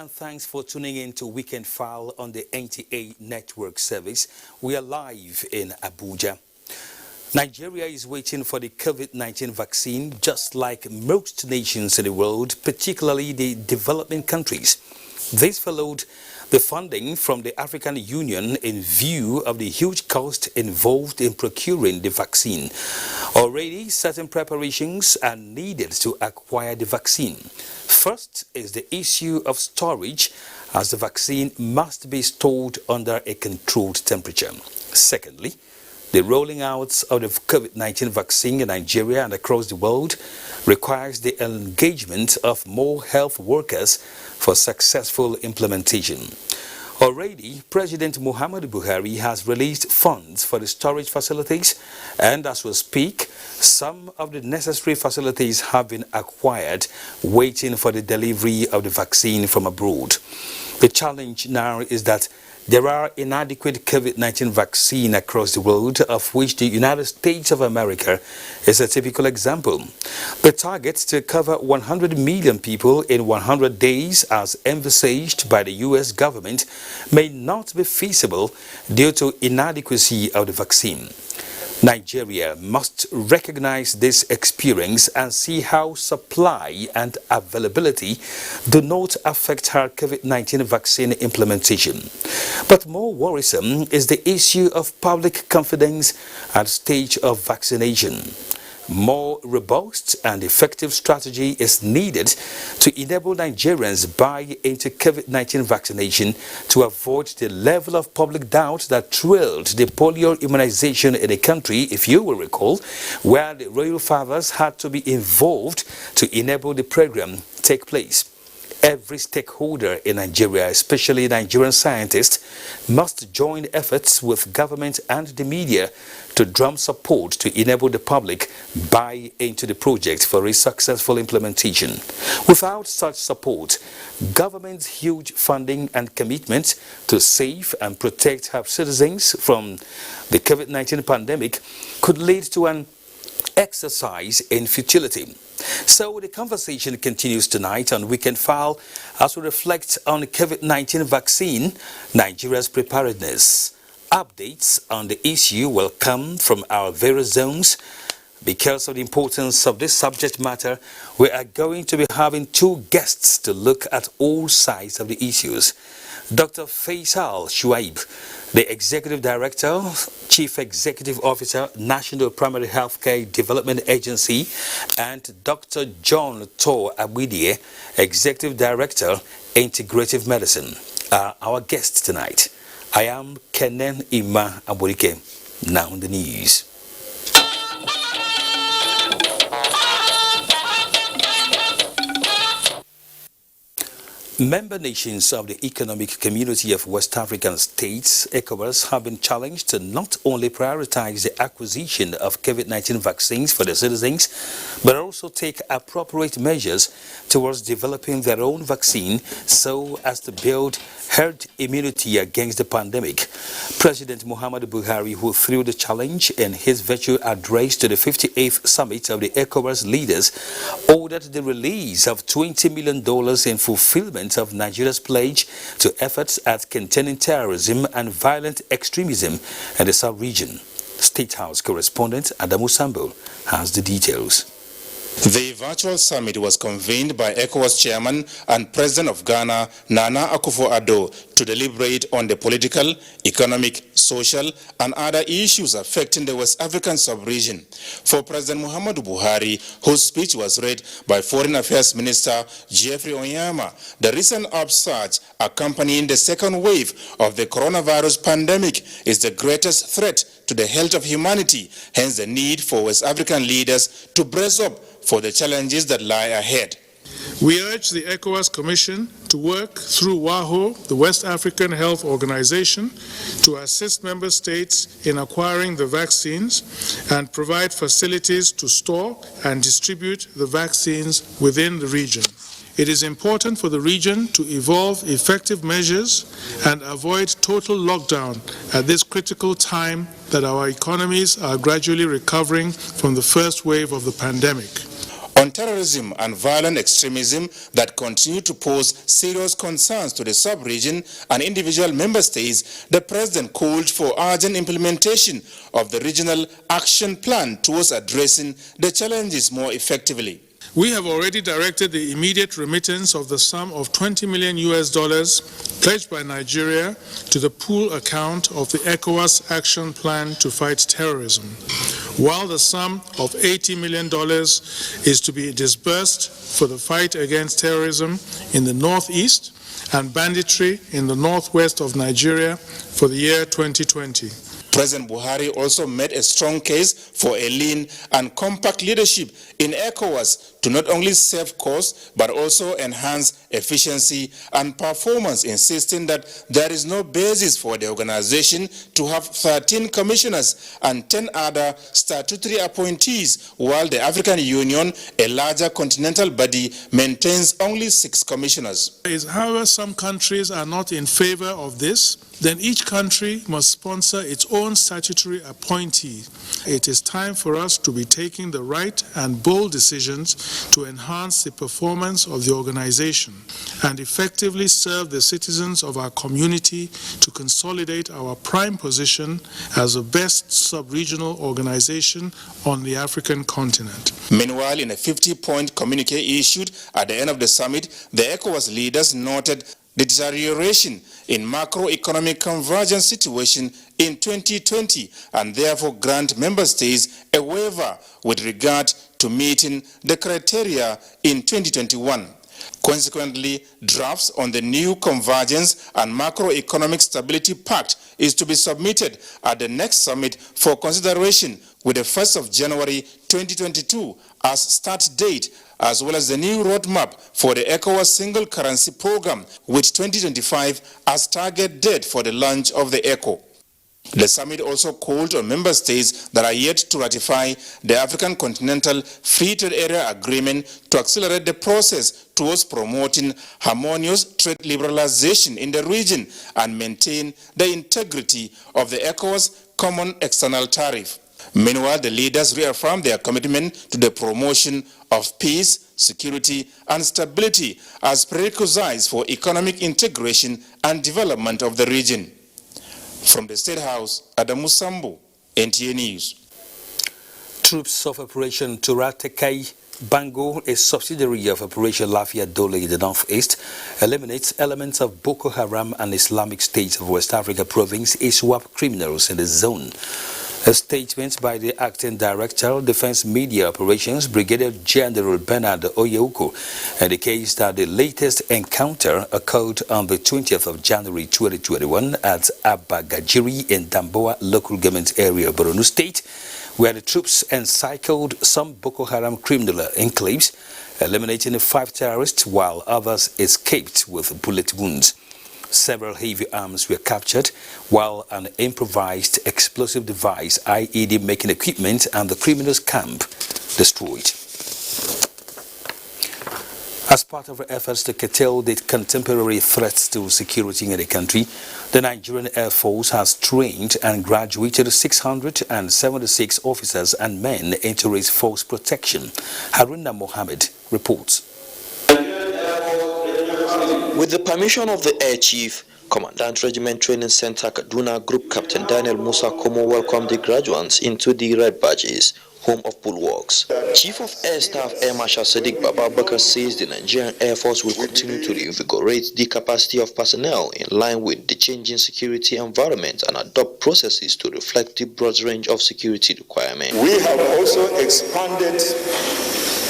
and thanks for tuning in to Weekend File on the NTA network service. We are live in Abuja. Nigeria is waiting for the COVID-19 vaccine just like most nations in the world, particularly the developing countries. This followed the funding from the African Union in view of the huge cost involved in procuring the vaccine. Already, certain preparations are needed to acquire the vaccine. First is the issue of storage, as the vaccine must be stored under a controlled temperature. Secondly, the rolling out of the COVID-19 vaccine in Nigeria and across the world requires the engagement of more health workers for successful implementation. Already, President Muhammadu Buhari has released funds for the storage facilities, and as we speak, some of the necessary facilities have been acquired, waiting for the delivery of the vaccine from abroad. The challenge now is that there are inadequate COVID-19 vaccine across the world, of which the United States of America is a typical example. The target to cover 100 million people in 100 days, as envisaged by the U.S. government, may not be feasible due to inadequacy of the vaccine. Nigeria must recognize this experience and see how supply and availability do not affect her COVID-19 vaccine implementation. But more worrisome is the issue of public confidence at stage of vaccination. More robust and effective strategy is needed to enable Nigerians buy into COVID-19 vaccination to avoid the level of public doubt that trailed the polio immunization in the country, if you will recall, where the royal fathers had to be involved to enable the program take place. Every stakeholder in Nigeria, especially Nigerian scientists, must join efforts with government and the media to drum support to enable the public buy into the project for its successful implementation. Without such support, government's huge funding and commitment to save and protect her citizens from the COVID-19 pandemic could lead to an exercise in futility. So the conversation continues tonight on Weekend File as we reflect on the COVID-19 vaccine, Nigeria's preparedness. Updates on the issue will come from our various zones. Because of the importance of this subject matter, we are going to be having two guests to look at all sides of the issues. Dr. Faisal Shuaib, the Executive Director, Chief Executive Officer, National Primary Healthcare Development Agency, and Dr. John Tor Abwidie, Executive Director, Integrative Medicine, are our guests tonight. I am Kenen Ima Aburike. Now in the news. Member nations of the Economic Community of West African States, ECOWAS, have been challenged to not only prioritize the acquisition of COVID-19 vaccines for their citizens, but also take appropriate measures towards developing their own vaccine so as to build herd immunity against the pandemic. President Muhammadu Buhari, who threw the challenge in his virtual address to the 58th summit of the ECOWAS leaders, ordered the release of $20 million in fulfillment of Nigeria's pledge to efforts at containing terrorism and violent extremism in the sub-region. State House correspondent Adamu Sambo has the details. The virtual summit was convened by ECOWAS Chairman and President of Ghana, Nana Akufo-Addo, to deliberate on the political, economic, social, and other issues affecting the West African sub-region. For President Muhammadu Buhari, whose speech was read by Foreign Affairs Minister Geoffrey Onyema, the recent upsurge accompanying the second wave of the coronavirus pandemic is the greatest threat to the health of humanity, hence the need for West African leaders to brace up for the challenges that lie ahead. We urge the ECOWAS Commission to work through WAHO, the West African Health Organization, to assist member states in acquiring the vaccines and provide facilities to store and distribute the vaccines within the region. It is important for the region to evolve effective measures and avoid total lockdown at this critical time that our economies are gradually recovering from the first wave of the pandemic. on terrorism and violent extremism that continue to pose serious concerns to the sub-region and individual member states, the President called for urgent implementation of the regional action plan towards addressing the challenges more effectively. We have already directed the immediate remittance of the sum of $20 million pledged by Nigeria to the pool account of the ECOWAS Action Plan to Fight Terrorism, while the sum of $80 million is to be disbursed for the fight against terrorism in the northeast and banditry in the northwest of Nigeria for the year 2020. President Buhari also made a strong case for a lean and compact leadership in ECOWAS to not only save costs but also enhance efficiency and performance, insisting that there is no basis for the organization to have 13 commissioners and 10 other statutory appointees, while the African Union, a larger continental body, maintains only 6 commissioners. However, some countries are not in favor of this. Then each country must sponsor its own statutory appointee. It is time for us to be taking the right and bold decisions to enhance the performance of the organization and effectively serve the citizens of our community to consolidate our prime position as the best sub-regional organization on the African continent. Meanwhile, in a 50-point communique issued at the end of the summit, the ECOWAS leaders noted the deterioration in macroeconomic convergence situation in 2020 and therefore grant member states a waiver with regard to meeting the criteria in 2021. Consequently, drafts on the new Convergence and Macroeconomic Stability Pact is to be submitted at the next summit for consideration with the 1st of January 2022 as start date, as well as the new roadmap for the ECOWAS single currency program with 2025 as target date for the launch of the ECO. The summit also called on member states that are yet to ratify the African Continental Free Trade Area Agreement to accelerate the process towards promoting harmonious trade liberalization in the region and maintain the integrity of the ECOWAS Common External Tariff. Meanwhile, the leaders reaffirmed their commitment to the promotion of peace, security, and stability as prerequisites for economic integration and development of the region. From the State House, Adamu Sambo, NTA News. Troops of Operation Turatekai Bango, a subsidiary of Operation Lafia Dole in the northeast, eliminates elements of Boko Haram and Islamic State of West Africa province ISWAP criminals in the zone. A statement by the Acting Director of Defense Media Operations, Brigadier General Bernard Oyeuko, indicates that the latest encounter occurred on the 20th of January 2021 at Abagajiri in Damboa local government area of Borno State, where the troops encircled some Boko Haram criminal enclaves, eliminating 5 terrorists while others escaped with bullet wounds. Several heavy arms were captured, while an improvised explosive device, IED making equipment, and the criminals' camp destroyed. As part of our efforts to curtail the contemporary threats to security in the country, the Nigerian Air Force has trained and graduated 676 officers and men into its force protection. Haruna Mohammed reports. With the permission of the Air Chief, Commandant Regiment Training Center Kaduna Group Captain Daniel Musa Komo welcomed the graduates into the Red Badges, home of bulwarks. Chief of Air Staff Air Marshal Sadiq Bababakar says the Nigerian Air Force will continue to reinvigorate the capacity of personnel in line with the changing security environment and adopt processes to reflect the broad range of security requirements. We have also expanded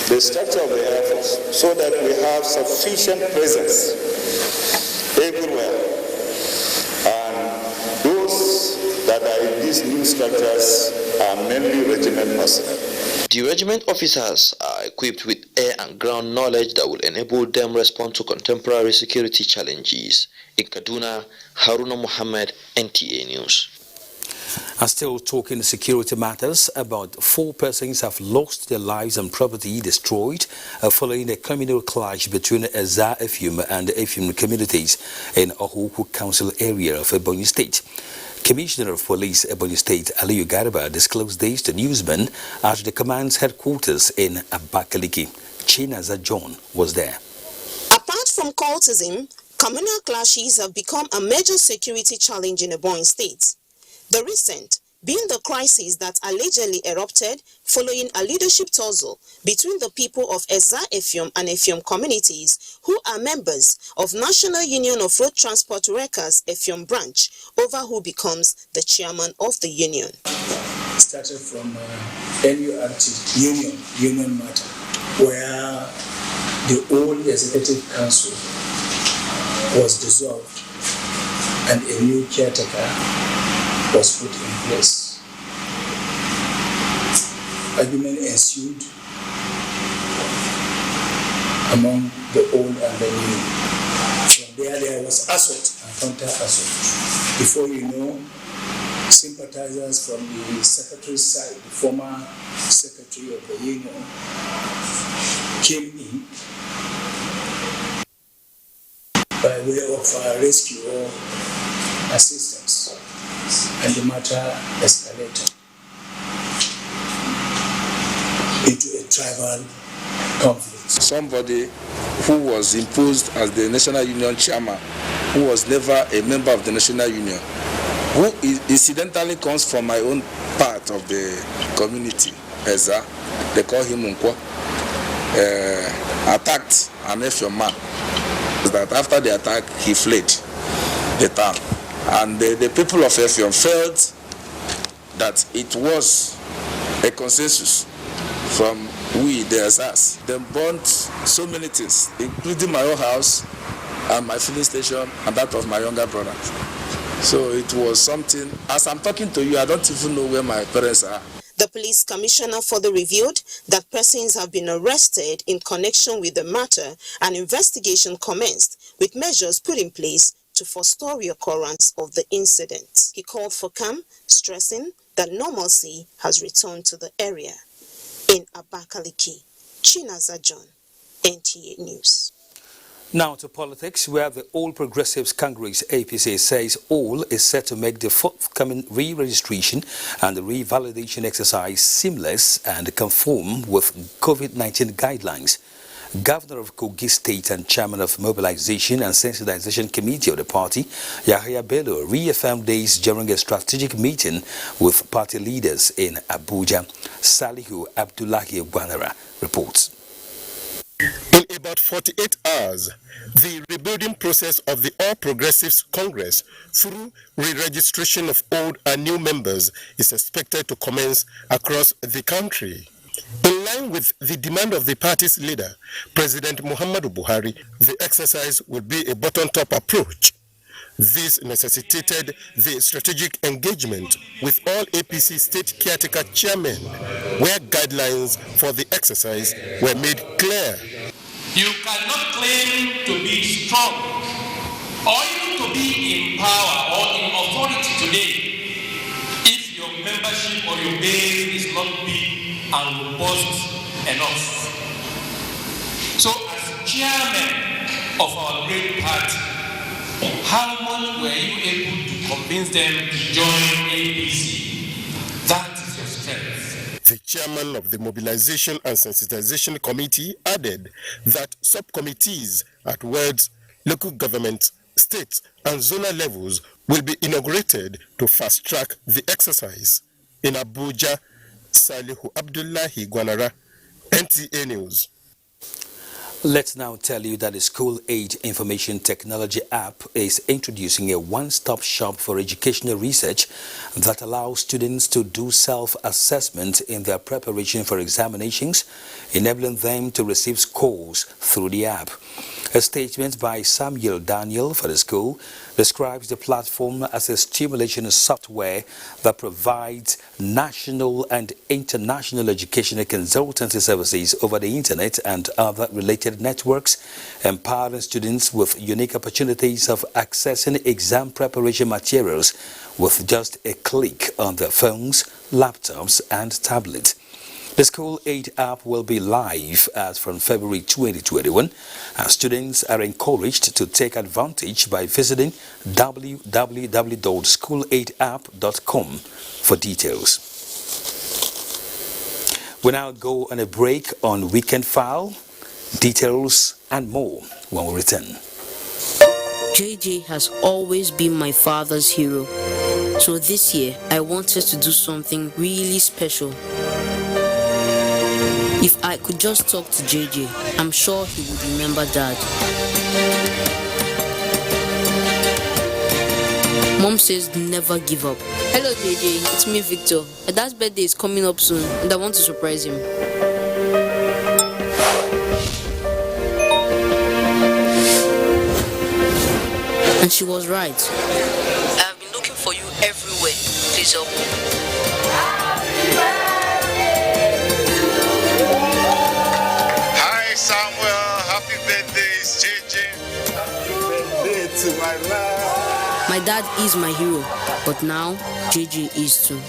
the structure of the Air Force so that we have sufficient presence everywhere. And those that are in these new structures are mainly regiment personnel. The regiment officers are equipped with air and ground knowledge that will enable them respond to contemporary security challenges. In Kaduna, Haruna Mohammed, NTA News. And still talking security matters, about 4 persons have lost their lives and property destroyed following a communal clash between Eza Effium and Effium communities in Ohuku Council area of Ebonyi State. Commissioner of Police Ebonyi State Aliyu Garba disclosed this to newsmen at the command's headquarters in Abakaliki. Chinaza John was there. Apart from cultism, communal clashes have become a major security challenge in Ebonyi State. The recent being the crisis that allegedly erupted following a leadership tussle between the people of Eza Effium and Effium communities who are members of National Union of Road Transport Workers Effium branch over who becomes the chairman of the union. It started from NURT union matter, where the old executive council was dissolved and a new caretaker was put in place. Argument ensued among the old and the new. From there was assault and counter-assault. Before you know, sympathizers from the secretary's side, the former secretary of the union, came in by way of rescue or assistance, and the matter escalated into a tribal conflict. Somebody who was imposed as the National Union chairman, who was never a member of the National Union, who incidentally comes from my own part of the community, Eza, they call him Unkwo, attacked an Effium man. That after the attack, he fled the town. And the people of Effium felt that it was a consensus from we, the Ezas. They burnt so many things, including my own house and my filling station and that of my younger brother. So it was something, as I'm talking to you, I don't even know where my parents are. The police commissioner further revealed that persons have been arrested in connection with the matter and investigation commenced with measures put in place to forestall reoccurrence of the incident. He called for calm, stressing that normalcy has returned to the area. In Abakaliki, Chinaza John, NTA News. Now to politics, where the All Progressives Congress APC says all is set to make the forthcoming re-registration and the revalidation exercise seamless and conform with COVID-19 guidelines. Governor of Kogi State and Chairman of Mobilization and Sensitization Committee of the party, Yahya Bello, reaffirmed this during a strategic meeting with party leaders in Abuja. Salihu Abdullahi Gwanara reports. In about 48 hours, the rebuilding process of the All Progressives Congress through re-registration of old and new members is expected to commence across the country. In line with the demand of the party's leader, President Muhammadu Buhari, the exercise will be a bottom-top approach. This necessitated the strategic engagement with all APC state caretaker chairmen, where guidelines for the exercise were made clear. You cannot claim to be strong or even to be in power or in authority today if your membership or your base is not big and robust enough. So as chairman of our great party, how much were you able to convince them to join APC? That is your strength. The chairman of the Mobilization and Sensitization Committee added that subcommittees at wards, local government, state and zonal levels will be inaugurated to fast-track the exercise. In Abuja, Salihu Abdullahi Gwanara, NTA News. Let's now tell you that the School Age Information Technology app is introducing a one-stop shop for educational research that allows students to do self-assessment in their preparation for examinations, enabling them to receive scores through the app. A statement by Samuel Daniel for the school describes the platform as a stimulation software that provides national and international educational consultancy services over the internet and other related networks, empowering students with unique opportunities of accessing exam preparation materials with just a click on their phones, laptops and tablets. The School Aid app will be live as from February 2021, and students are encouraged to take advantage by visiting www.schoolaidapp.com for details. We now go on a break on Weekend File, details and more when we return. JJ has always been my father's hero. So this year, I wanted to do something really special. If I could just talk to JJ, I'm sure he would remember Dad. Mom says never give up. Hello JJ, it's me Victor. My dad's birthday is coming up soon and I want to surprise him. And she was right. I have been looking for you everywhere. Please help me. Hi Samuel, happy birthday, it's JJ. Happy birthday to my man. My dad is my hero, but now JJ is too.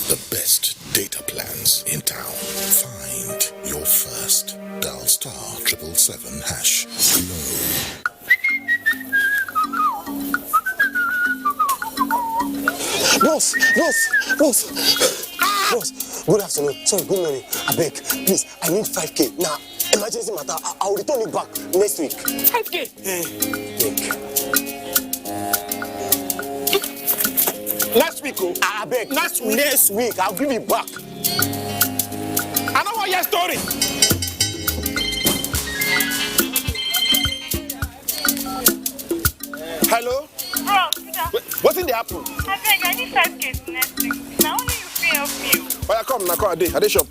The best data plans in town. Find your first. Dial *777# Glow. Boss, good afternoon. Sorry, good morning. I beg, please, I need 5K. Now, emergency matter, I'll return it back next week. 5K? Last week, oh? I beg. Next week? Next week, I'll give it back. I know what your story. Hello? Bro, what's in the apple? I beg, I need 5K next week. Now only you feel help you. Oh, yeah, come, now come, I dey shop.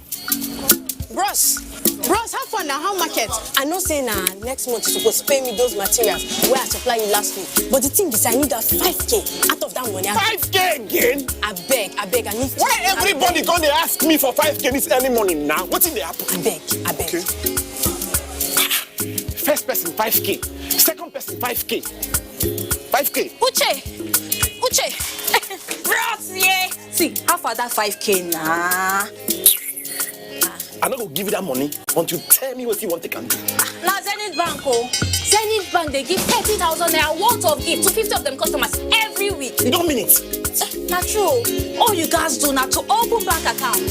Bros, how far now? How market? I know say next month you supposed to pay me those materials where I supply you last week. But the thing is, I need that 5K out of that money. 5K again? I beg, I need. Why everybody gonna ask me for 5K this early morning now? What's in the apple? I beg. Okay. First person 5K, second person 5K. 5K. Uche. Bros, yeah. See, how far that 5K now? I'm not gonna give you that money until you tell me what you want to can do. Now Zenith Bank, Zenith Bank, they give 30,000 naira worth of gift to 50 of them customers every week. You don't mean it? Not true. All you guys do now to open bank account,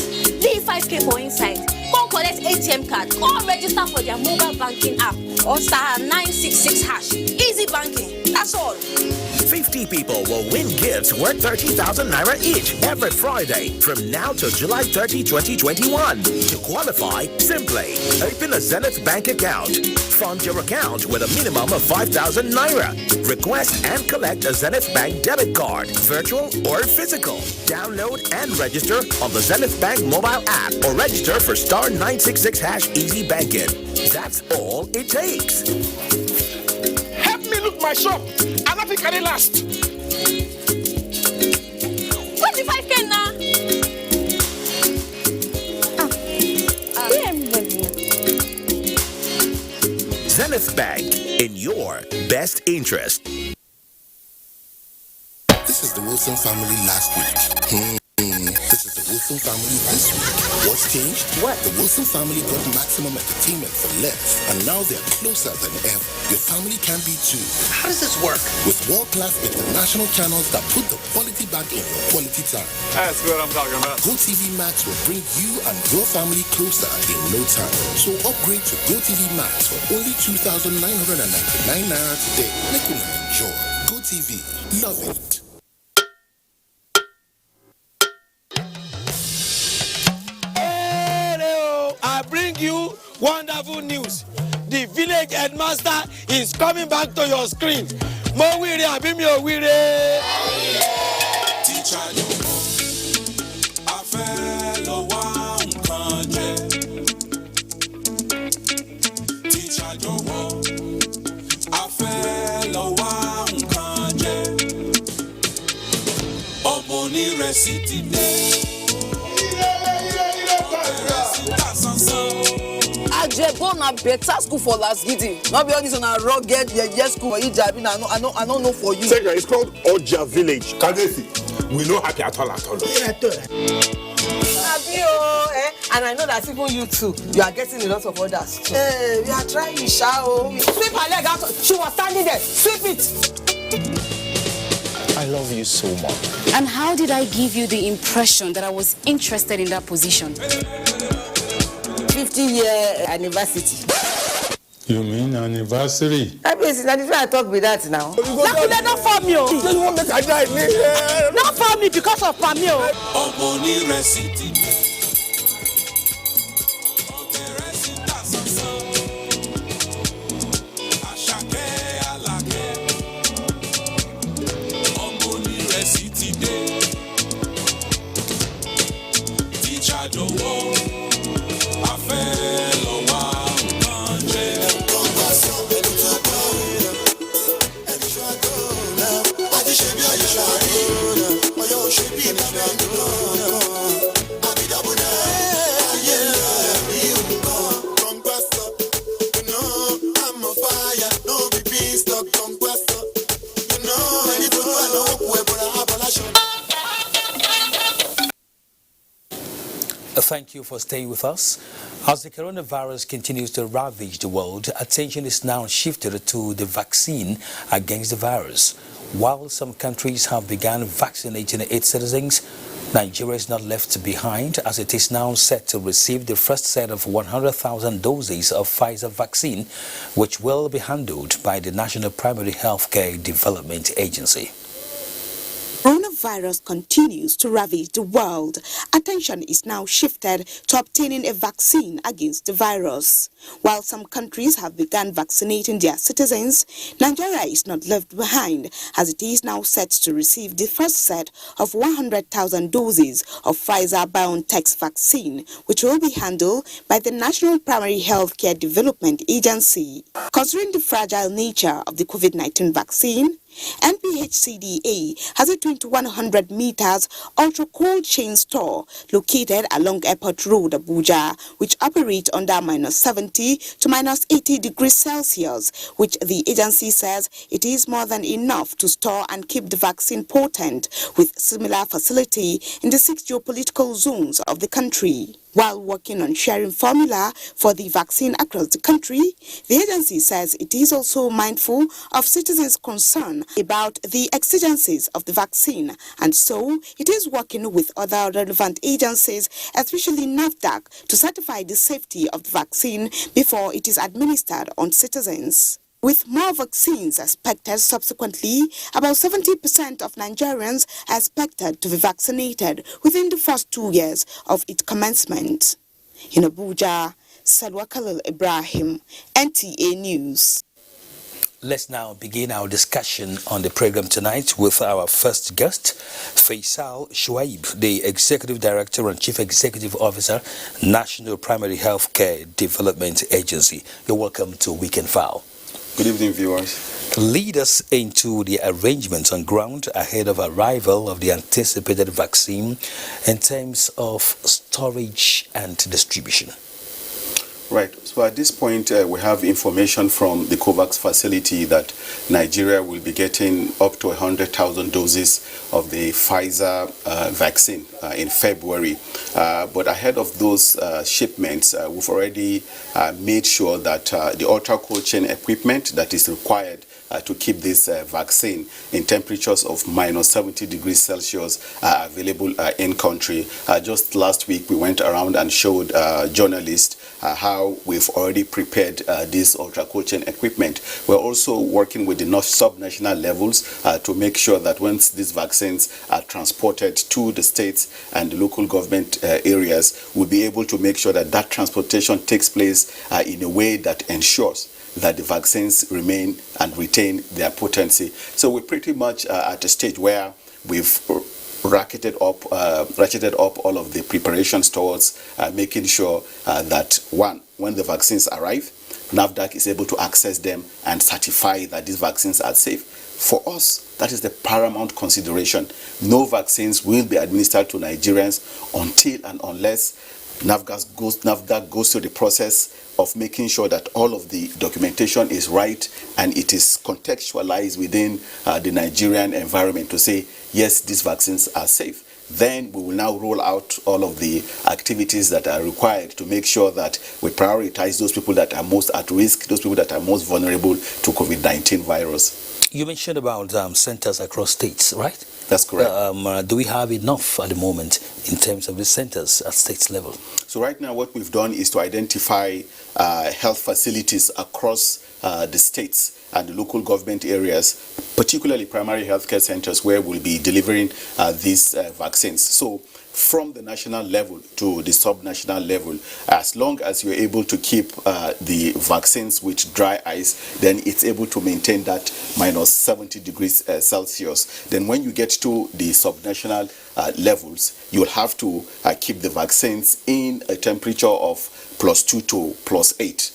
leave 5K for inside, go collect ATM card, go register for their mobile banking app or *966#. Easy banking. That's all. 50 people will win gifts worth 30,000 naira each every Friday from now till July 30, 2021. To qualify, simply open a Zenith Bank account. Fund your account with a minimum of 5,000 naira. Request and collect a Zenith Bank debit card, virtual or physical. Download and register on the Zenith Bank mobile app or register for *966# Easy Banking. That's all it takes. Help me look my shop. I don't think I last. What's the 5K now? Zenith Bank, in your best interest. This is the Wilson family last week. This is the Wilson family this week. What's changed? What? The Wilson family got maximum entertainment for less, and now they're closer than ever. Your family can be too. How does this work? With world-class international channels that put the quality back in your quality time. That's what I'm talking about. GoTV Max will bring you and your family closer in no time. So upgrade to GoTV Max for only 2,999 naira today. Make you enjoy. GoTV. Love it. I bring you wonderful news. The village headmaster is coming back to your screen. Mo wire abi mi o wire. Teacher yo, a fẹ́ lọ wá nǹkan jẹ. Teacher jọ̀wọ́, a fẹ́ lọ wá nǹkan jẹ. Ọmọ onírẹsì ti dé. Ajebo na better school for last gidi. Not be all this on a rugged school for Ijabi. I don't know for you. Second, it's called Oja Village. Kadesi. We know happy at all. I happy, and I know that even you too, you are getting a lot of orders too. We are trying, shall sweep her leg out. She was standing there. Sweep it. I love you so much. And how did I give you the impression that I was interested in that position? 50-year anniversary. You mean anniversary? I mean, it's not I talk with that now. Not for me. You want me to die? Not for me because of Pamio. Thank you for staying with us. As the coronavirus continues to ravage the world, attention is now shifted to the vaccine against the virus. While some countries have begun vaccinating its citizens, Nigeria is not left behind, as it is now set to receive the first set of 100,000 doses of Pfizer vaccine, which will be handled by the National Primary Healthcare Development Agency. Coronavirus continues to ravage the world. Attention is now shifted to obtaining a vaccine against the virus. While some countries have begun vaccinating their citizens, Nigeria is not left behind, as it is now set to receive the first set of 100,000 doses of Pfizer-BioNTech's vaccine, which will be handled by the National Primary Healthcare Development Agency. Considering the fragile nature of the COVID-19 vaccine, NPHCDA has a 2100 meters ultra-cold chain store located along Airport Road, Abuja, which operates under -70 to -80 degrees Celsius, which the agency says it is more than enough to store and keep the vaccine potent, with similar facility in the 6 geopolitical zones of the country. While working on sharing formula for the vaccine across the country, the agency says it is also mindful of citizens' concern about the exigencies of the vaccine, and so it is working with other relevant agencies, especially NAFDAC, to certify the safety of the vaccine before it is administered on citizens. With more vaccines expected subsequently, about 70% of Nigerians are expected to be vaccinated within the first 2 years of its commencement. In Abuja, Salwa Khalil Ibrahim, NTA News. Let's now begin our discussion on the program tonight with our first guest, Faisal Shuaib, the Executive Director and Chief Executive Officer, National Primary Healthcare Development Agency. You're welcome to Weekend File. Good evening, viewers. Lead us into the arrangements on ground ahead of arrival of the anticipated vaccine in terms of storage and distribution. Right. So at this point, we have information from the COVAX facility that Nigeria will be getting up to 100,000 doses of the Pfizer vaccine in February. But ahead of those shipments, we've already made sure that the ultra-cold chain equipment that is required to keep this vaccine in temperatures of -70 degrees Celsius are available in country. Just last week, we went around and showed journalists how we've already prepared this ultra-cold chain equipment. We're also working with the sub-national levels to make sure that once these vaccines are transported to the states and the local government areas, we'll be able to make sure that that transportation takes place in a way that ensures that the vaccines remain and retain their potency. So we're pretty much at a stage where we've ratcheted up all of the preparations towards making sure that when the vaccines arrive, NAFDAC is able to access them and certify that these vaccines are safe. For us, that is the paramount consideration. No vaccines will be administered to Nigerians until and unless NAFDAC goes through the process of making sure that all of the documentation is right and it is contextualized within the Nigerian environment to say, yes, these vaccines are safe. then we will now roll out all of the activities that are required to make sure that we prioritize those people that are most at risk, those people that are most vulnerable to COVID-19 virus. You mentioned about centers across states, right? That's correct. Do we have enough at the moment in terms of the centers at state level? So right now what we've done is to identify health facilities across the states and the local government areas, particularly primary healthcare centers where we'll be delivering these vaccines. So from the national level to the sub-national level, as long as you're able to keep the vaccines with dry ice, then it's able to maintain that minus 70 degrees Celsius. Then when you get to the sub-national levels, you'll have to keep the vaccines in a temperature of +2 to +8.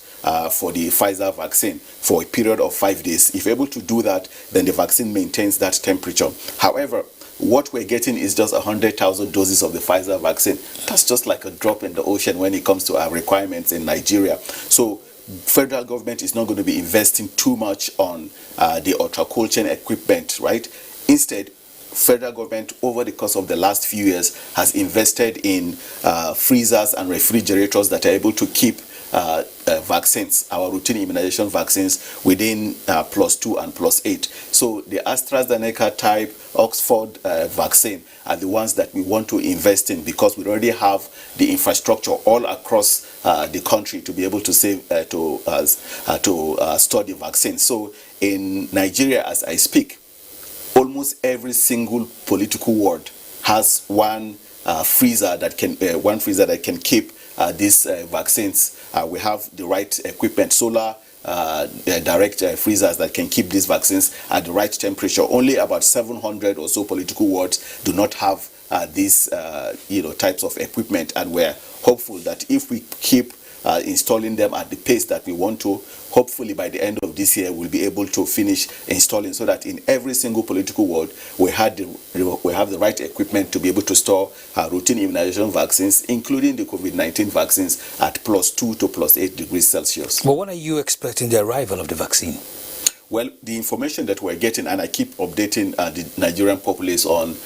For the Pfizer vaccine for a period of 5 days. If you're able to do that, then the vaccine maintains that temperature. However, what we're getting is just 100,000 doses of the Pfizer vaccine. That's just like a drop in the ocean when it comes to our requirements in Nigeria. So federal government is not going to be investing too much on the ultra cold chain equipment, right? Instead, federal government over the course of the last few years has invested in freezers and refrigerators that are able to keep vaccines, our routine immunization vaccines, within +2 and +8. So the AstraZeneca type Oxford vaccine are the ones that we want to invest in because we already have the infrastructure all across the country to be able to store the vaccine. So in Nigeria, as I speak, almost every single political ward has one freezer that can keep these vaccines. We have the right equipment, solar direct freezers that can keep these vaccines at the right temperature. Only about 700 or so political wards do not have these types of equipment, and we're hopeful that if we keep installing them at the pace that we want to, hopefully by the end of this year we'll be able to finish installing so that in every single political ward we have the right equipment to be able to store routine immunization vaccines, including the COVID-19 vaccines, at +2 to +8 degrees Celsius. Well, when are you expecting the arrival of the vaccine? Well, the information that we're getting, and I keep updating the Nigerian populace on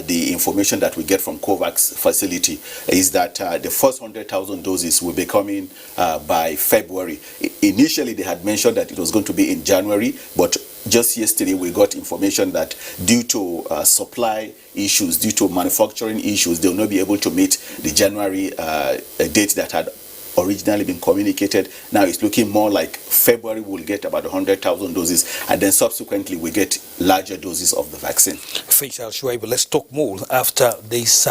the information that we get from COVAX facility, is that the first 100,000 doses will be coming by February. Initially, they had mentioned that it was going to be in January, but just yesterday we got information that due to supply issues, due to manufacturing issues, they will not be able to meet the January date that had originally been communicated. Now it's looking more like February we'll get about 100,000 doses, and then subsequently we get larger doses of the vaccine. Faisal Shuaib, let's talk more after this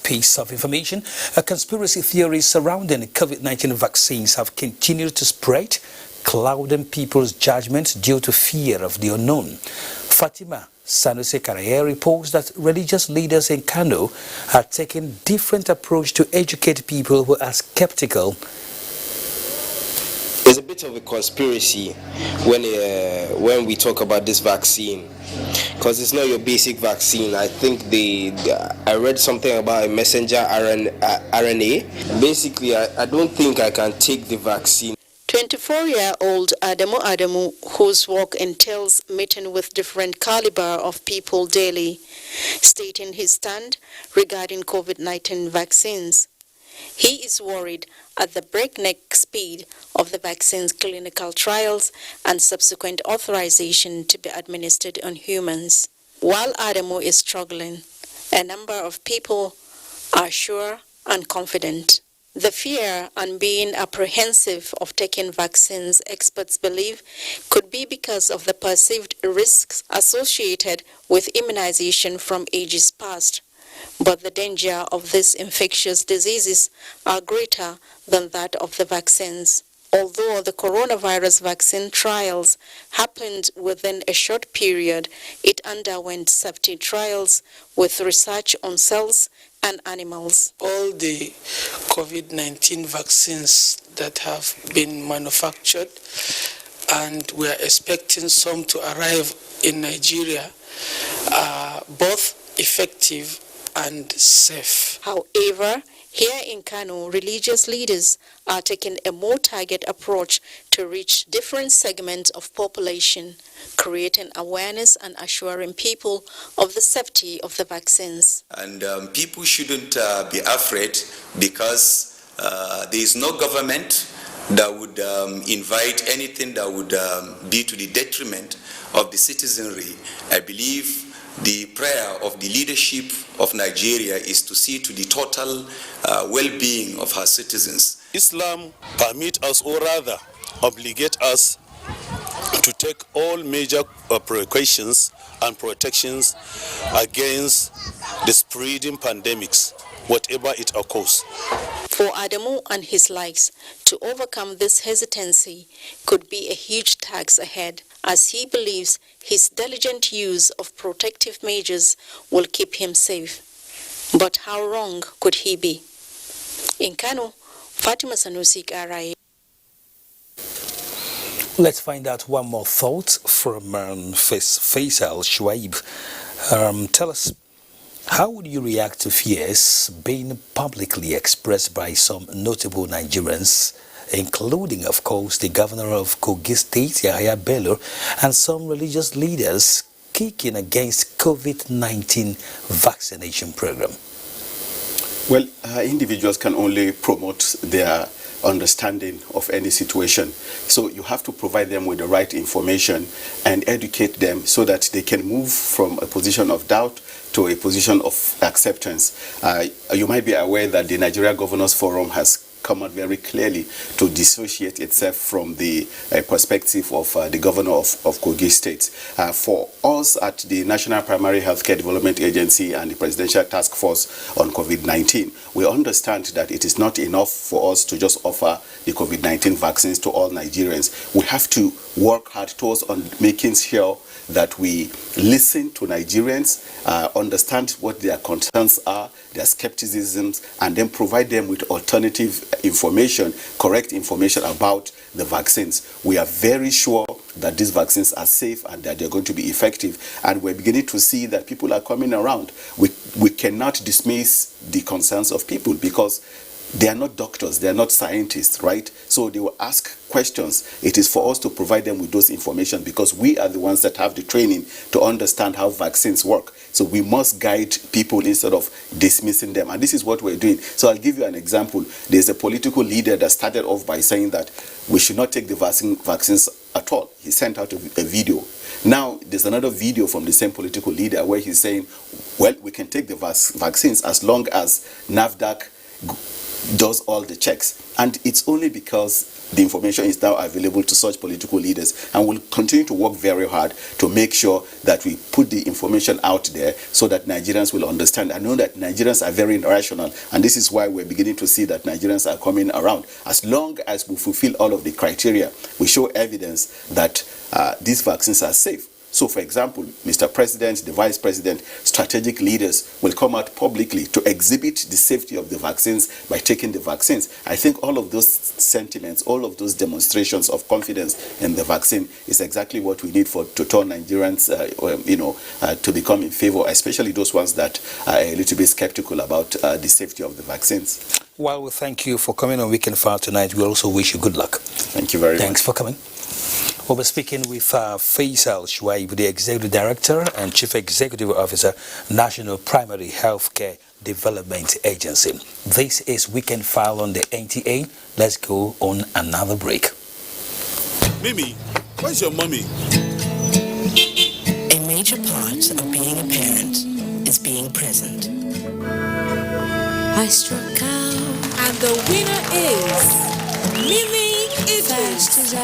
piece of information. Conspiracy theories surrounding COVID-19 vaccines have continued to spread, clouding people's judgment due to fear of the unknown. Fatima Sanusi Karaye reports that religious leaders in Kano are taking different approach to educate people who are skeptical. There's a bit of a conspiracy when we talk about this vaccine, because it's not your basic vaccine. I think I read something about a messenger RNA. Basically, I don't think I can take the vaccine. 24-year-old Adamu, whose work entails meeting with different caliber of people daily, stating his stand regarding COVID-19 vaccines. He is worried at the breakneck speed of the vaccine's clinical trials and subsequent authorization to be administered on humans. While Adamu is struggling, a number of people are sure and confident. The fear and being apprehensive of taking vaccines, experts believe, could be because of the perceived risks associated with immunization from ages past. But the danger of these infectious diseases are greater than that of the vaccines. Although the coronavirus vaccine trials happened within a short period, it underwent safety trials with research on cells and animals. All the COVID-19 vaccines that have been manufactured, and we are expecting some to arrive in Nigeria, are both effective and safe. However, Here in Kano, religious leaders are taking a more target approach to reach different segments of population, creating awareness and assuring people of the safety of the vaccines. And people shouldn't be afraid because there is no government that would invite anything that would be to the detriment of the citizenry. I believe the prayer of the leadership of Nigeria is to see to the total well-being of her citizens. Islam permit us, or rather obligate us, to take all major precautions and protections against the spreading pandemics, whatever it occurs. For Adamu and his likes, to overcome this hesitancy could be a huge task ahead, as he believes his diligent use of protective measures will keep him safe. But how wrong could he be? In Kano, Fatima Sanusi Karai. Let's find out one more thought from Faisal Shuaib. Tell us, how would you react to fears being publicly expressed by some notable Nigerians, including, of course, the governor of Kogi State, Yahaya Bello, and some religious leaders kicking against COVID-19 vaccination program? Well, individuals can only promote their understanding of any situation. So you have to provide them with the right information and educate them so that they can move from a position of doubt to a position of acceptance. You might be aware that the Nigeria Governors Forum has come out very clearly to dissociate itself from the perspective of the governor of Kogi State. For us at the National Primary Healthcare Development Agency and the Presidential Task Force on COVID-19, we understand that it is not enough for us to just offer the COVID-19 vaccines to all Nigerians. We have to work hard towards on making sure that we listen to Nigerians, understand what their concerns are, their skepticisms, and then provide them with alternative information, correct information about the vaccines. We are very sure that these vaccines are safe and that they're going to be effective, and we're beginning to see that people are coming around. We cannot dismiss the concerns of people because they are not doctors, they are not scientists, right? So they will ask questions. It is for us to provide them with those information because we are the ones that have the training to understand how vaccines work. So we must guide people instead of dismissing them. And this is what we're doing. So I'll give you an example. There's a political leader that started off by saying that we should not take the vaccines at all. He sent out a video. Now, there's another video from the same political leader where he's saying, well, we can take the vaccines as long as NAFDAC does all the checks. And it's only because the information is now available to such political leaders, and we'll continue to work very hard to make sure that we put the information out there so that Nigerians will understand. I know that Nigerians are very rational, and this is why we're beginning to see that Nigerians are coming around. As long as we fulfill all of the criteria, we show evidence that these vaccines are safe. So, for example, Mr. President, the Vice President, strategic leaders will come out publicly to exhibit the safety of the vaccines by taking the vaccines. I think all of those sentiments, all of those demonstrations of confidence in the vaccine is exactly what we need to turn Nigerians, to become in favor, especially those ones that are a little bit skeptical about the safety of the vaccines. Well, we thank you for coming on Weekend File tonight. We also wish you good luck. Thank you very much. Thanks for coming. We'll be speaking with Faisal Shuaib, the Executive Director and Chief Executive Officer, National Primary Healthcare Development Agency. This is Weekend File on the NTA. Let's go on another break. Mimi, where's your mommy? A major part of being a parent is being present. I struck out, and the winner is Mimi Idris.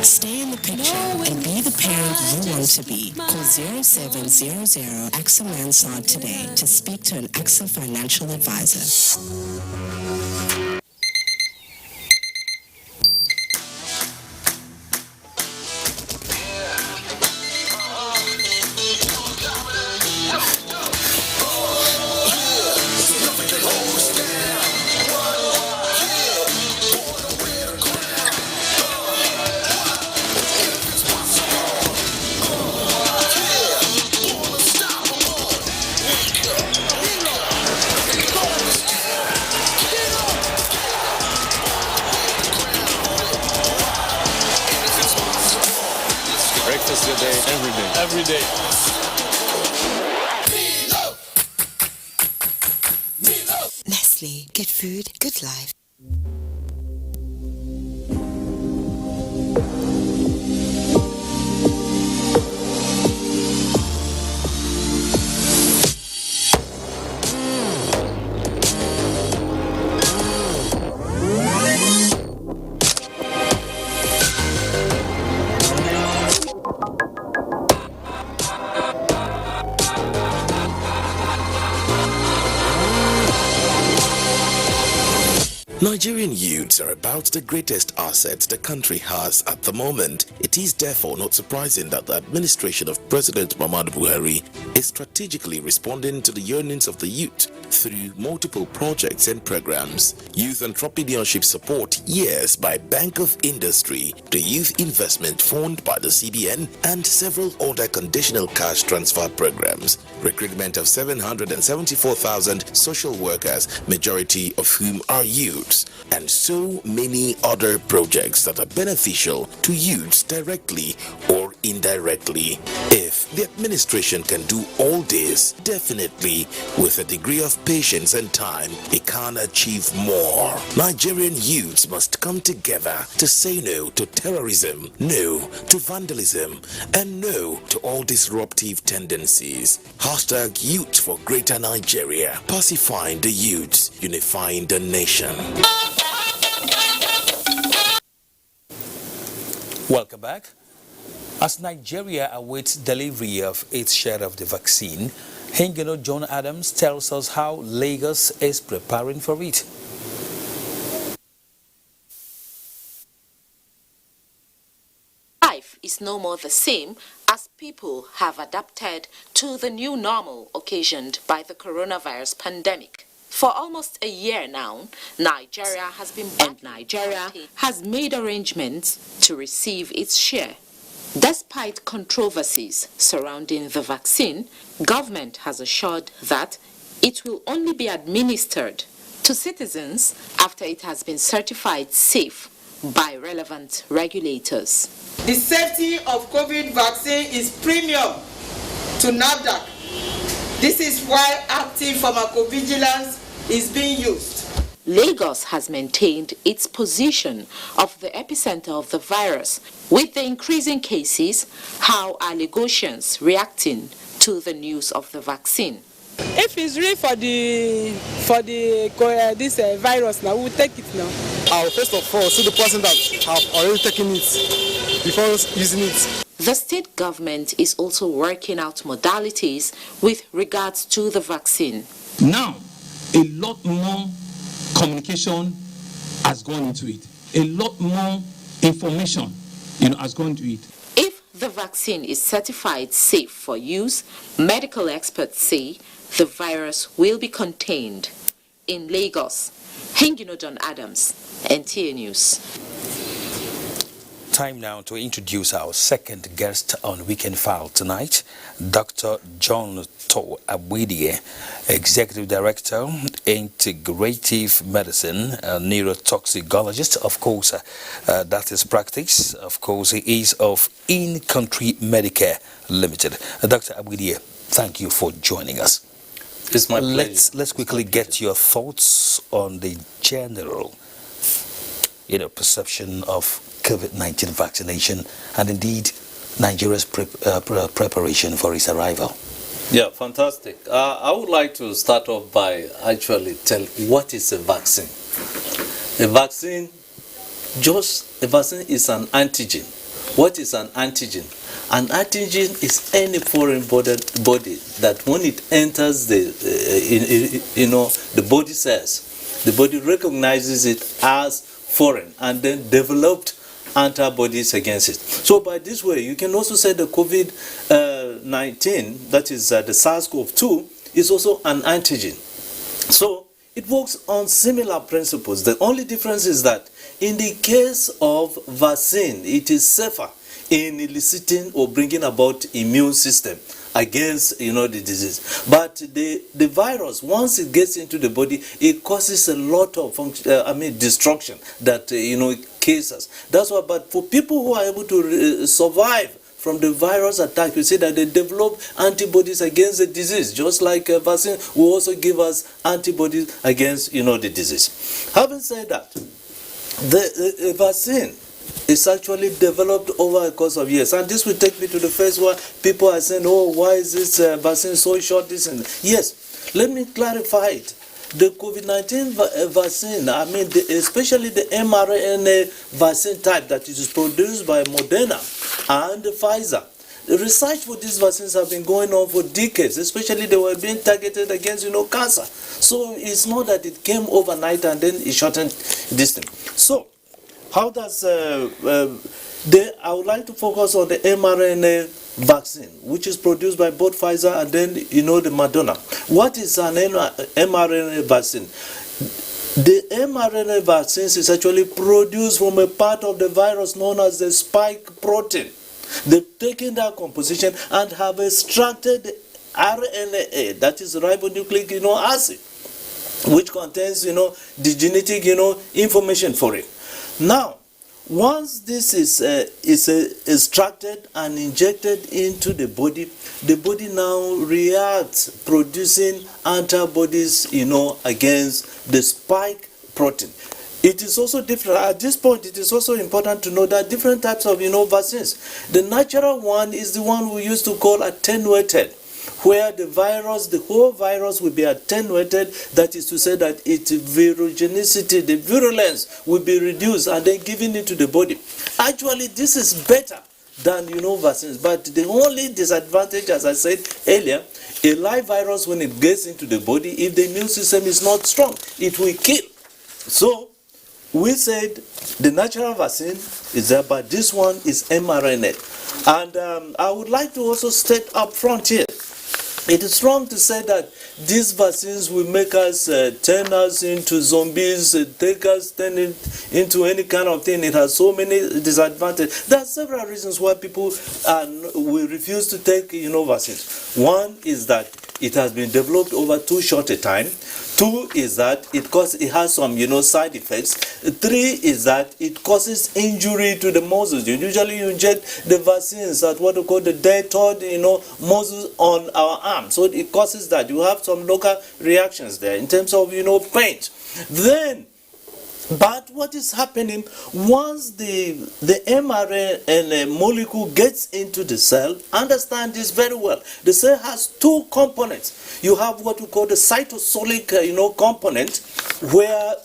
Stay in the picture and be the parent you want to be. Call 0700 AXA Mansard today to speak to an AXA financial advisor. breakfast your day. Every day. Every day. Nestle, good food, good life. Nigerian youths are about the greatest assets the country has at the moment. It is therefore not surprising that the administration of President Muhammadu Buhari is strategically responding to the yearnings of the youth through multiple projects and programs. Youth entrepreneurship support years by Bank of Industry, the Youth Investment Fund by the CBN, and several other conditional cash transfer programs. Recruitment of 774,000 social workers, majority of whom are youths, and so many other projects that are beneficial to youths directly or indirectly. If the administration can do all this, definitely with a degree of patience and time, it can achieve more. Nigerian youths must come together to say no to terrorism, no to vandalism, and no to all disruptive tendencies. Hashtag Youth for Greater Nigeria. Pacifying the youths, unifying the nation. Welcome back. As Nigeria awaits delivery of its share of the vaccine, Hengino John Adams tells us how Lagos is preparing for it. Life is no more the same as people have adapted to the new normal occasioned by the coronavirus pandemic. For almost a year now, Nigeria has made arrangements to receive its share. Despite controversies surrounding the vaccine, government has assured that it will only be administered to citizens after it has been certified safe by relevant regulators. The safety of COVID vaccine is premium to NAFDAC. This is why active pharmacovigilance is being used. Lagos has maintained its position of the epicenter of the virus. With the increasing cases, how are Lagosians reacting to the news of the vaccine? If it's real for this virus now, we'll take it now. I'll first of all see the person that have already taken it before using it. The state government is also working out modalities with regards to the vaccine. Now, a lot more communication has gone into it. A lot more information, has gone into it. If the vaccine is certified safe for use, medical experts say the virus will be contained. In Lagos, Hengino John Adams, NTA News. Time now to introduce our second guest on Weekend File tonight, Dr. John To Abwidie, Executive Director, Integrative Medicine, neurotoxicologist. Of course, that is practice. Of course, he is of In-Country Medicare Limited. Dr. Abwidie, thank you for joining us. It's my pleasure. Let's quickly get your thoughts on the general, perception of COVID-19 vaccination and indeed Nigeria's preparation for its arrival. Yeah, fantastic. I would like to start off by actually telling what is a vaccine. A vaccine is an antigen. What is an antigen? An antigen is any foreign body that when it enters the body cells, the body recognizes it as foreign and then developed antibodies against it. So by this way, you can also say the COVID-19, that is the SARS-CoV-2, is also an antigen. So it works on similar principles. The only difference is that in the case of vaccine, it is safer in eliciting or bringing about immune system against the disease. But the virus, once it gets into the body, it causes a lot of destruction that it kills us. That's why. But for people who are able to survive from the virus attack, you see that they develop antibodies against the disease. Just like a vaccine will also give us antibodies against, the disease. Having said that, the vaccine is actually developed over a course of years. And this will take me to the first one. People are saying, oh, why is this vaccine so short? Yes, let me clarify it. The COVID-19 vaccine, especially the mRNA vaccine type that is produced by Moderna and Pfizer, the research for these vaccines have been going on for decades, especially they were being targeted against, cancer. So it's not that it came overnight and then it shortened this thing. So how does, I would like to focus on the mRNA vaccine, which is produced by both Pfizer and then, the Moderna. What is an mRNA vaccine? The mRNA vaccines is actually produced from a part of the virus known as the spike protein. They've taken that composition and have extracted the RNA, that is ribonucleic acid, which contains, the genetic, information for it. Now, once this is extracted and injected into the body now reacts producing antibodies, against the spike protein. It is also different. At this point, it is also important to know that different types of, vaccines. The natural one is the one we used to call attenuated, where the whole virus will be attenuated. That is to say that its virogenicity, the virulence, will be reduced and then given into the body. Actually, this is better than, vaccines. But the only disadvantage, as I said earlier, a live virus, when it gets into the body, if the immune system is not strong, it will kill. So, we said the natural vaccine is there, but this one is mRNA. And I would like to also state up front here, it is wrong to say that these vaccines will make us, turn us into zombies, turn it into any kind of thing. It has so many disadvantages. There are several reasons why people will refuse to take, vaccines. One is that it has been developed over too short a time. Two is that it has some, side effects. Three is that it causes injury to the muscles. Usually you inject the vaccines at what we call the deltoid, muscles on our arm. So it causes that. You have some local reactions there in terms of, pain. But what is happening once the mRNA molecule gets into the cell? Understand this very well. The cell has two components. You have what we call the cytosolic, component, where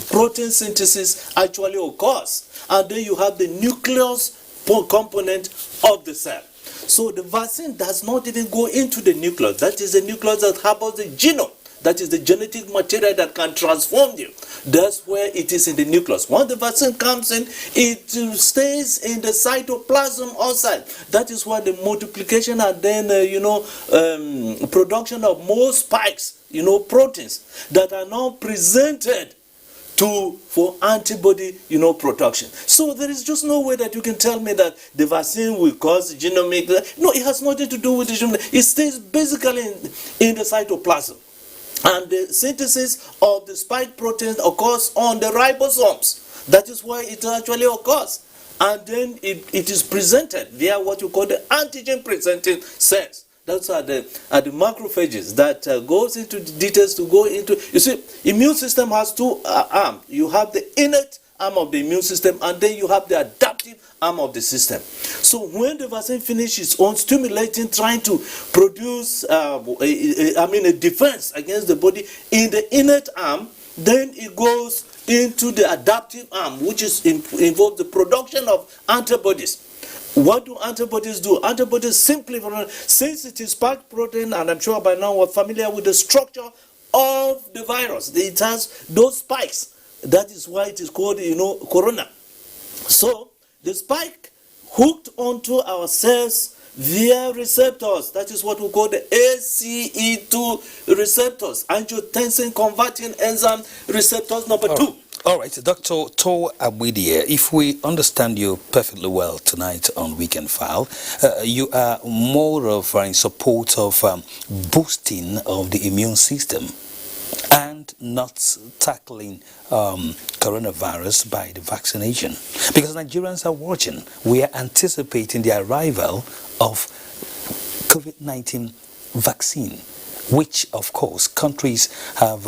protein synthesis actually occurs, and then you have the nucleus component of the cell. So the vaccine does not even go into the nucleus. That is the nucleus that harbors the genome. That is the genetic material that can transform you. That's where it is in the nucleus. Once the vaccine comes in, it stays in the cytoplasm outside. That is why the multiplication and then, production of more spikes, proteins that are now presented for antibody, production. So there is just no way that you can tell me that the vaccine will cause genomic. No, it has nothing to do with the genome. It stays basically in the cytoplasm. And the synthesis of the spike proteins occurs on the ribosomes. That is why it actually occurs. And then it is presented via what you call the antigen-presenting cells. Those are the macrophages that goes into the details to go into. You see, immune system has two arms. You have the innate arm of the immune system, and then you have the adaptive arm of the system. So when the vaccine finishes on stimulating, trying to produce a defense against the body in the innate arm, then it goes into the adaptive arm, which is involves the production of antibodies. What do antibodies do? Antibodies simply, since it is spike protein, and I'm sure by now we're familiar with the structure of the virus. It has those spikes. That is why it is called, corona. So the spike hooked onto our cells via receptors. That is what we call the ACE2 receptors, angiotensin converting enzyme receptors number 2. All right, Dr. Tor Abwidia, if we understand you perfectly well tonight on Weekend File, you are more of in support of boosting of the immune system. And can't not tackling coronavirus by the vaccination, because Nigerians are watching. We are anticipating the arrival of COVID-19 vaccine, which of course countries have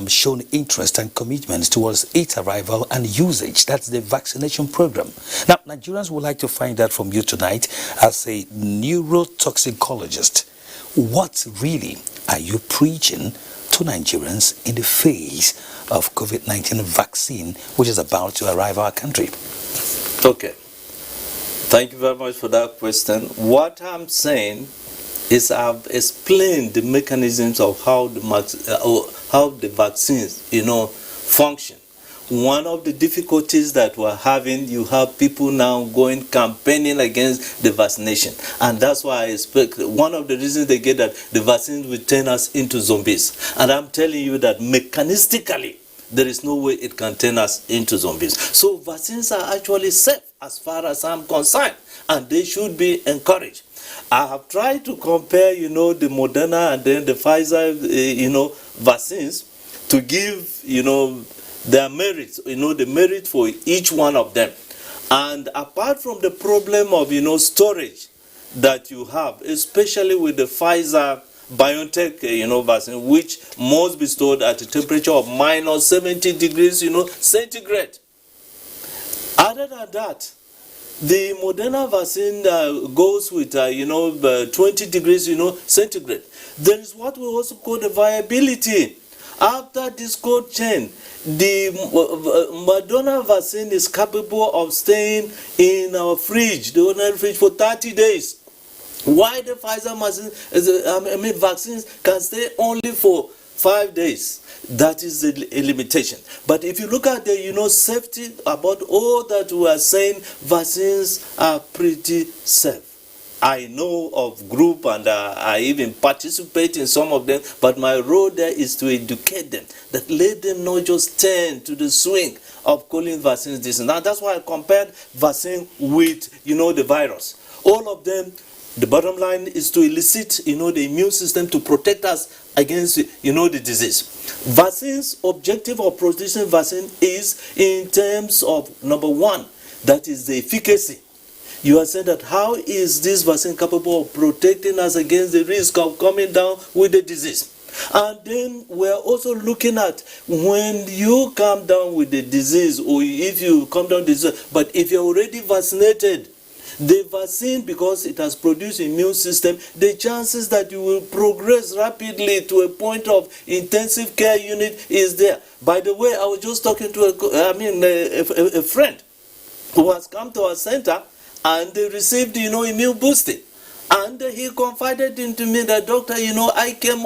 shown interest and commitment towards its arrival and usage. That's the vaccination program. Now, Nigerians would like to find out from you tonight, as a neurotoxicologist, what really are you preaching to Nigerians in the face of COVID-19 vaccine, which is about to arrive our country? Okay. Thank you very much for that question. What I'm saying is I've explained the mechanisms of how the vaccines, function. One of the difficulties that we're having, you have people now going campaigning against the vaccination. And that's why I expect one of the reasons they get that the vaccines will turn us into zombies. And I'm telling you that mechanistically, there is no way it can turn us into zombies. So vaccines are actually safe as far as I'm concerned, and they should be encouraged. I have tried to compare, the Moderna and then the Pfizer, vaccines to give, their merits, the merit for each one of them. And apart from the problem of, storage that you have, especially with the Pfizer BioNTech, vaccine, which must be stored at a temperature of minus 70 degrees, centigrade. Other than that, the Moderna vaccine goes with, 20 degrees, centigrade. There is what we also call the viability. After this cold chain, the Moderna vaccine is capable of staying in our fridge, the ordinary fridge, for 30 days. Why the Pfizer vaccines can stay only for 5 days? That is a limitation. But if you look at the safety about all that we are saying, vaccines are pretty safe. I know of group and I even participate in some of them, but my role there is to educate them, that let them not just turn to the swing of calling vaccines this. Now that's why I compared vaccine with the virus. All of them, the bottom line is to elicit the immune system to protect us against the disease. Vaccines, objective of producing vaccine is in terms of number one, that is the efficacy. You are saying that how is this vaccine capable of protecting us against the risk of coming down with the disease? And then we're also looking at when you come down with the disease, or if you come down with the disease, but if you're already vaccinated, the vaccine, because it has produced immune system, the chances that you will progress rapidly to a point of intensive care unit is there. By the way, I was just talking to a friend who has come to our center and they received, immune boosting. And he confided into me that, doctor, I came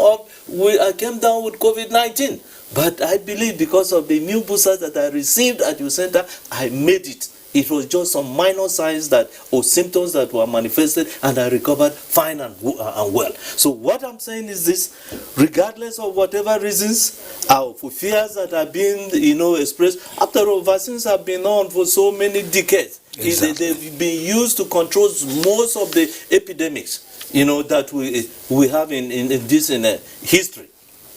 down with COVID-19. But I believe because of the immune boosters that I received at your center, I made it. It was just some minor signs or symptoms that were manifested, and I recovered fine and well. So what I'm saying is this: regardless of whatever reasons, for fears that are being, expressed, after all, vaccines have been on for so many decades. Exactly. They've been used to control most of the epidemics, that we have in history.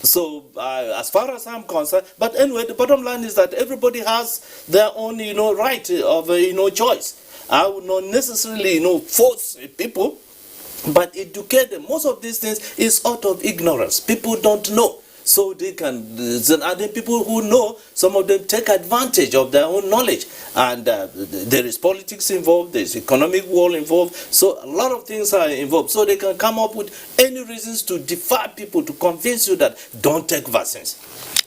So as far as I'm concerned, but anyway, the bottom line is that everybody has their own, right of, choice. I would not necessarily, force people, but educate them. Most of these things is out of ignorance. People don't know. So they can, and then people who know, some of them take advantage of their own knowledge. And there is politics involved, there's economic war involved, so a lot of things are involved. So they can come up with any reasons to defy people, to convince you that don't take vaccines.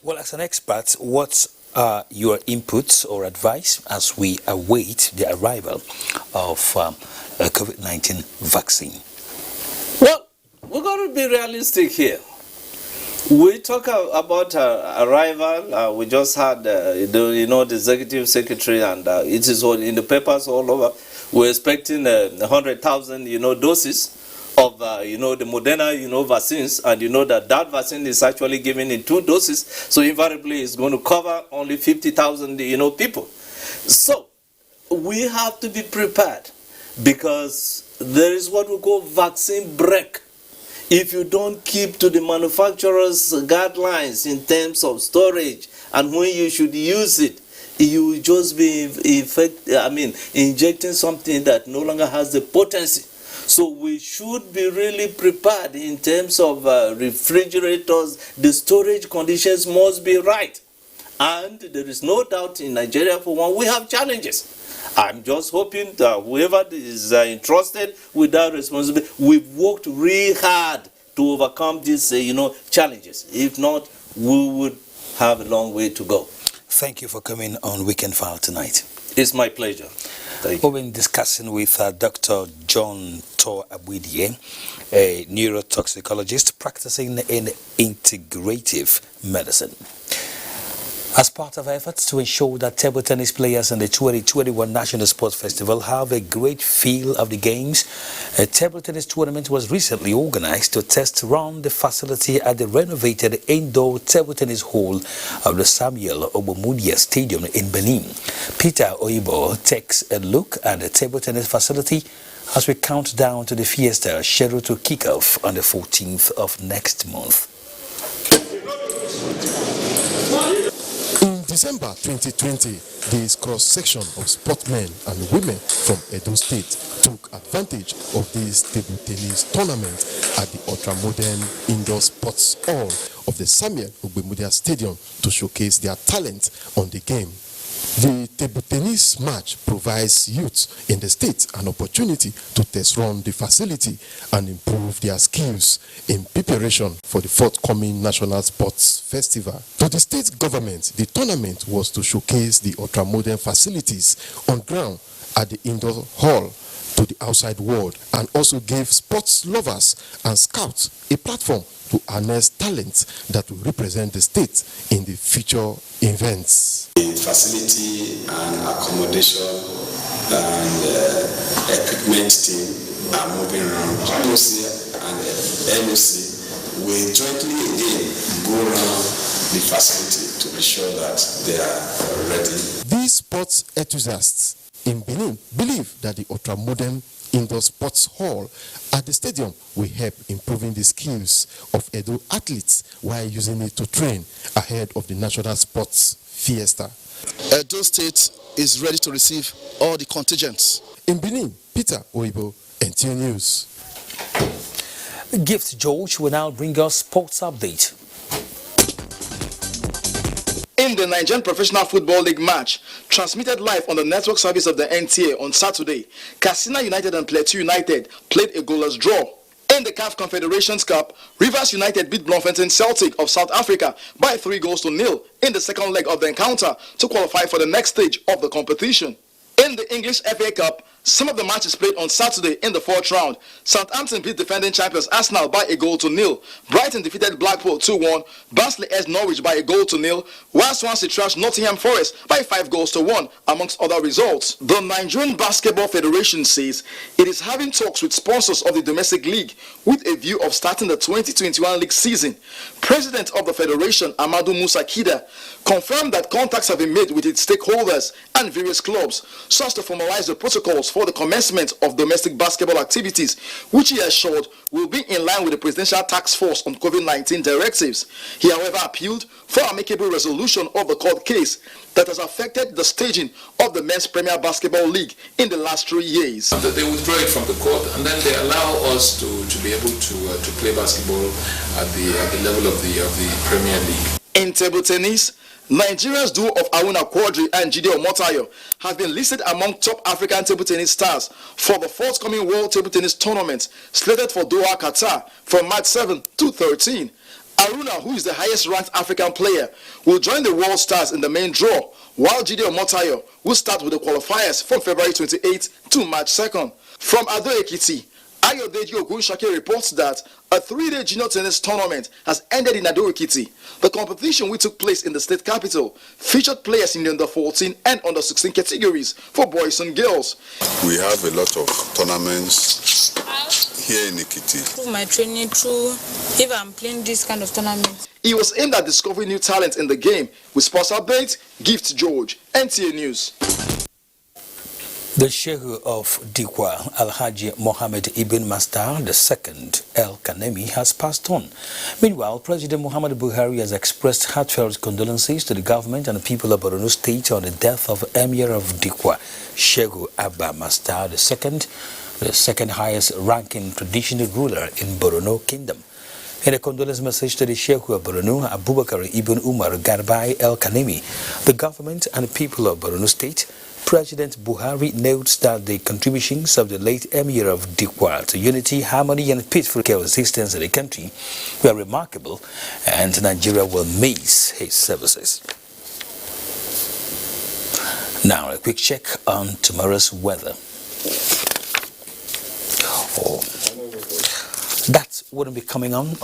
Well, as an expert, what are your inputs or advice as we await the arrival of a COVID-19 vaccine? Well, we're going to be realistic here. We talk about arrival. We just had, the executive secretary, and it is all in the papers all over. We're expecting 100,000, doses of, the Moderna, vaccines, and that vaccine is actually given in 2 doses. So invariably, it's going to cover only 50,000, people. So we have to be prepared, because there is what we call vaccine break. if you don't keep to the manufacturer's guidelines in terms of storage and when you should use it, you will just be injecting something that no longer has the potency. So we should be really prepared in terms of refrigerators. The storage conditions must be right. And there is no doubt in Nigeria, for one, we have challenges. I'm just hoping that whoever is entrusted with that responsibility, we've worked really hard to overcome these challenges. If not, we would have a long way to go. Thank you for coming on Weekend File tonight. It's my pleasure. We've been discussing with Dr. John Tor Abwidie, a neurotoxicologist practicing in integrative medicine. As part of efforts to ensure that table tennis players in the 2021 National Sports Festival have a great feel of the games, a table tennis tournament was recently organized to test run the facility at the renovated indoor table tennis hall of the Samuel Obomudia Stadium in Benin. Peter Oibo takes a look at the table tennis facility as we count down to the fiesta scheduled to kick off on the 14th of next month. In December 2020, this cross-section of sportsmen and women from Edo State took advantage of this table tennis tournament at the ultra-modern indoor sports hall of the Samuel Ogbemudia Stadium to showcase their talent on the game. The table tennis match provides youth in the state an opportunity to test run the facility and improve their skills in preparation for the forthcoming National Sports Festival. To the state government, the tournament was to showcase the ultra-modern facilities on ground at the indoor hall to the outside world and also gave sports lovers and scouts a platform to harness talent that will represent the state in the future events. The facility and accommodation and equipment team are moving around. NOC and NOC will jointly again go around the facility to be sure that they are ready. These sports enthusiasts in Benin believe that the ultra-modern indoor sports hall at the stadium will help improving the skills of Edo athletes while using it to train ahead of the National Sports Fiesta. Edo State is ready to receive all the contingents. In Benin, Peter Oibo, NTA News. Gift George will now bring us sports update. In the Nigerian Professional Football League match, transmitted live on the network service of the NTA on Saturday, Katsina United and Plateau United played a goalless draw. In the CAF Confederations Cup, Rivers United beat Bloemfontein Celtic of South Africa by 3-0 in the second leg of the encounter to qualify for the next stage of the competition. In the English FA Cup, some of the matches played on Saturday in the fourth round. Southampton beat defending champions Arsenal by 1-0. Brighton defeated Blackpool 2-1. Barnsley edged Norwich by 1-0. While Swansea trashed Nottingham Forest by 5-1, amongst other results. The Nigerian Basketball Federation says it is having talks with sponsors of the domestic league with a view of starting the 2021 league season. President of the Federation, Amadou Musa Kida, confirmed that contacts have been made with its stakeholders and various clubs so as to formalize the protocols for the commencement of domestic basketball activities, which he assured will be in line with the Presidential Task Force on COVID-19 directives. He, however, appealed for amicable resolution of the court case that has affected the staging of the Men's Premier Basketball League in the last 3 years. They withdraw it from the court and then they allow us to be able to play basketball at the level of the Premier League. In table tennis, Nigeria's duo of Aruna Quadri and Jide Omotayo have been listed among top African table tennis stars for the forthcoming World Table Tennis Tournament slated for Doha, Qatar from March 7 to 13. Aruna, who is the highest ranked African player, will join the world stars in the main draw, while Jide Omotayo will start with the qualifiers from February 28 to March 2nd. From Ado Ekiti, Ayodeji Ogunshake reports that a 3-day junior tennis tournament has ended in Ado Ekiti. The competition, which took place in the state capital, featured players in the under-14 and under-16 categories for boys and girls. We have a lot of tournaments here in Ekiti. My training through if I'm playing this kind of tournament. It was aimed at discovering new talent in the game. With sports updates, Gift George, NTA News. The Sheikh of Dikwa, Alhaji Mohammed Ibn Mastar II El Kanemi, has passed on. Meanwhile, President Muhammad Buhari has expressed heartfelt condolences to the government and the people of Borno State on the death of Emir of Dikwa, Sheikh Abba Mastar II, the second highest ranking traditional ruler in Borno Kingdom. In a condolence message to the Sheikh of Borno, Abubakar Ibn Umar Garbai El Kanemi, the government and the people of Borno State, President Buhari notes that the contributions of the late Emir of Dikwa to unity, harmony and peaceful coexistence in the country were remarkable, and Nigeria will miss his services. Now a quick check on tomorrow's weather. That wouldn't be coming on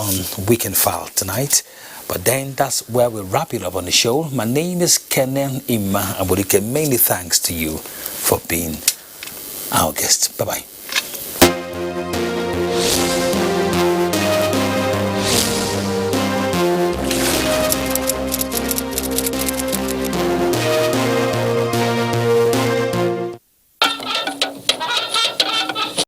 Weekend File tonight. But then that's where we wrap it up on the show. My name is Kenan Ima Aburike. Many thanks to you for being our guest. Bye-bye.